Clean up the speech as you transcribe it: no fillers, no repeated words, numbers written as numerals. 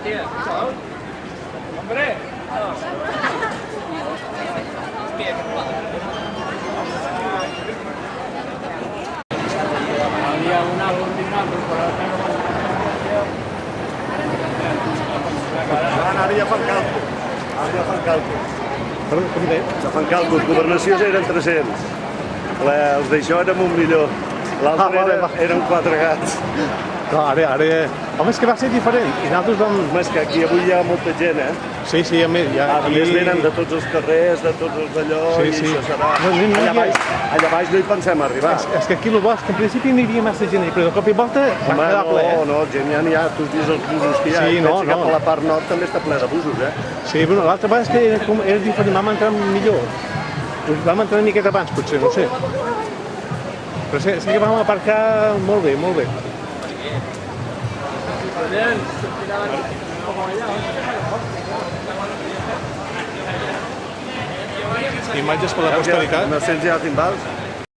Hombre. Había una última Ara ja fan càlcul. Perdó, com deia? Ja fan càlcul. Governacions eren 300. Els d'això érem un milió. L'altre eren 4 gats. Clar, ara... Home, és que va ser diferent. I nosaltres vam... Home, és que aquí avui hi ha molta gent, eh? Sí, a més, ja... A més venen de tots els carrers, de tots els d'allò, i això serà... Allà baix no hi pensem arribar. És que aquí el bosc, en principi no hi havia massa gent, però de cop i volta va quedar ple, eh? No, gent ja n'hi ha, tu has vist els busos que hi ha, Sí, no. Cap a la part nord també està ple de busos, eh? Sí, bueno, l'altra vegada és que era diferent, vam entrar millor. Vam entrar una miqueta abans, potser, no sé. Però sí que vam aparcar molt bé, molt bé. Imatges per la posteritat. No sents ja timbals?